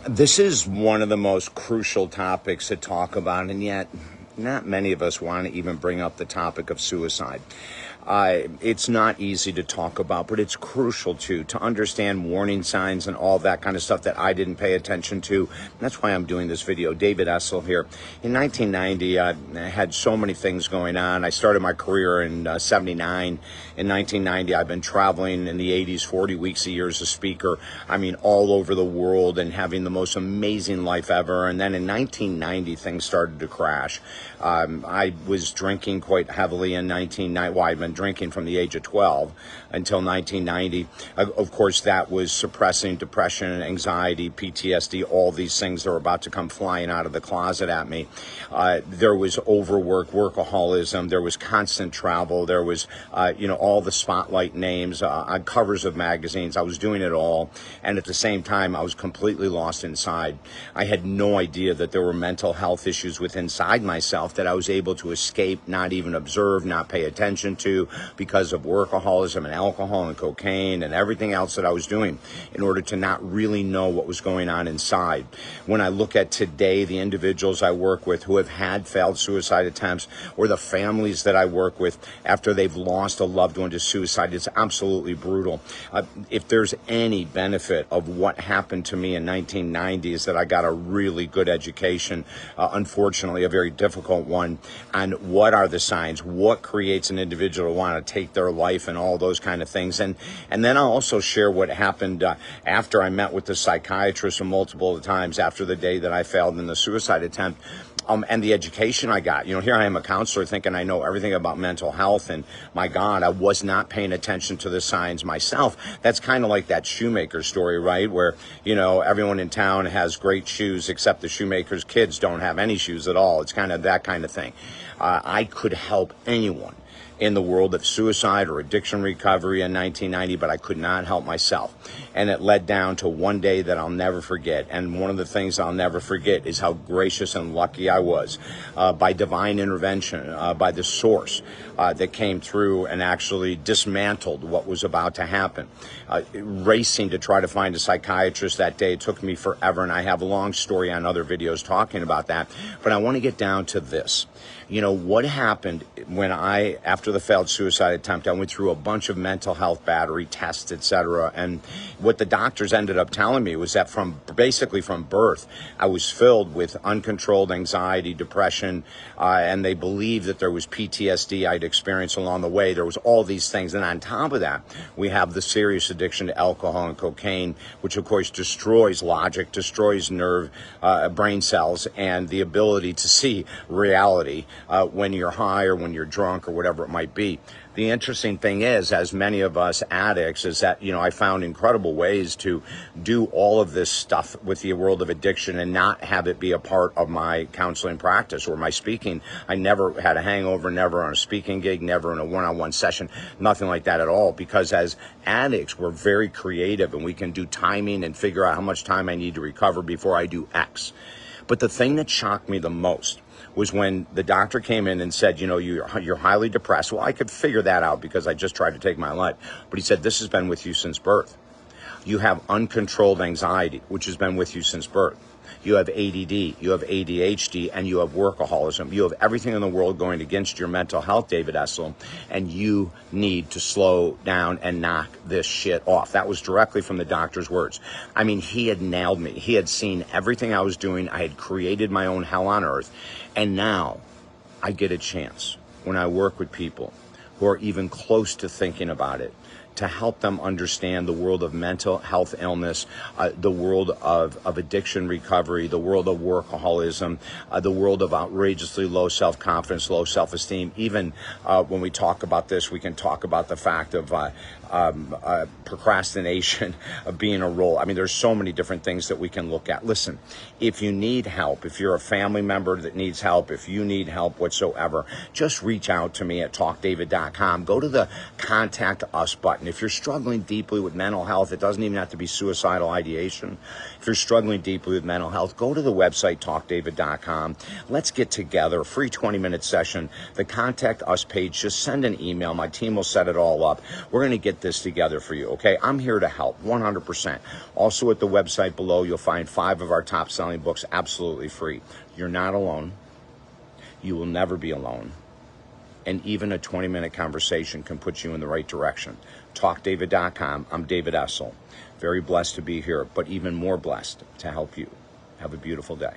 This is one of the most crucial topics to talk about, and yet not many of us want to even bring up the topic of suicide. It's not easy to talk about, but it's crucial to understand warning signs and all that kind of stuff that I didn't pay attention to. And that's why I'm doing this video. David Essel here. In 1990, I had so many things going on. I started my career in 79. In 1990, I've been traveling in the 80s, 40 weeks a year as a speaker. I mean, all over the world and having the most amazing life ever. And then in 1990, things started to crash. I was drinking quite heavily in 1990. Well, I'd been drinking from the age of 12 until 1990. Of course, that was suppressing depression, anxiety, PTSD, all these things that were about to come flying out of the closet at me. There was overwork, workaholism. There was constant travel. There was, all the spotlight names on covers of magazines. I was doing it all. And at the same time, I was completely lost inside. I had no idea that there were mental health issues within inside myself that I was able to escape, not even observe, not pay attention to, because of workaholism and alcohol and cocaine and everything else that I was doing in order to not really know what was going on inside. When I look at today, the individuals I work with who have had failed suicide attempts, or the families that I work with after they've lost a loved one to suicide, it's absolutely brutal. If there's any benefit of what happened to me in 1990 is that I got a really good education, unfortunately a very difficult one, on what are the signs, what creates an individual to want to take their life and all those kind of things. And then I'll also share what happened after I met with the psychiatrist multiple times after the day that I failed in the suicide attempt. And the education I got. Here I am, a counselor, thinking I know everything about mental health, and my God, I was not paying attention to the signs myself. That's kind of like that shoemaker story, right? Where, everyone in town has great shoes, except the shoemaker's kids don't have any shoes at all. It's kind of that kind of thing. I could help anyone in the world of suicide or addiction recovery in 1990, but I could not help myself. And it led down to one day that I'll never forget. And one of the things I'll never forget is how gracious and lucky I was by divine intervention, by the source that came through and actually dismantled what was about to happen. Racing to try to find a psychiatrist that day, it took me forever, and I have a long story on other videos talking about that. But I want to get down to this. What happened when after the failed suicide attempt, I went through a bunch of mental health battery tests, etc. And what the doctors ended up telling me was that basically from birth, I was filled with uncontrolled anxiety, depression, and they believed that there was PTSD I'd experienced along the way. There was all these things. And on top of that, we have the serious addiction to alcohol and cocaine, which of course destroys logic, destroys brain cells, and the ability to see reality when you're high or when you're drunk or whatever it might be. The interesting thing is, as many of us addicts, is that, I found incredible ways to do all of this stuff with the world of addiction and not have it be a part of my counseling practice or my speaking. I never had a hangover, never on a speaking gig, never in a one-on-one session, nothing like that at all. Because as addicts, we're very creative and we can do timing and figure out how much time I need to recover before I do X. But the thing that shocked me the most was when the doctor came in and said, you're highly depressed. Well, I could figure that out because I just tried to take my life. But he said, this has been with you since birth. You have uncontrolled anxiety, which has been with you since birth. You have ADD, you have ADHD, and you have workaholism. You have everything in the world going against your mental health, David Essel, and you need to slow down and knock this shit off. That was directly from the doctor's words. I mean, he had nailed me. He had seen everything I was doing. I had created my own hell on earth. And now I get a chance when I work with people who are even close to thinking about it, to help them understand the world of mental health illness, the world of addiction recovery, the world of workaholism, the world of outrageously low self-confidence, low self-esteem. Even when we talk about this, we can talk about the fact of procrastination being a role. I mean, there's so many different things that we can look at. Listen, if you need help, if you're a family member that needs help, if you need help whatsoever, just reach out to me at talkdavid.com. Go to the Contact Us button. button. If you're struggling deeply with mental health, it doesn't even have to be suicidal ideation. If you're struggling deeply with mental health, go to the website, talkdavid.com. Let's get together, a free 20-minute session. The Contact Us page, just send an email. My team will set it all up. We're going to get this together for you, okay? I'm here to help, 100%. Also at the website below, you'll find 5 of our top-selling books absolutely free. You're not alone. You will never be alone. And even a 20-minute conversation can put you in the right direction. TalkDavid.com. I'm David Essel. Very blessed to be here, but even more blessed to help you. Have a beautiful day.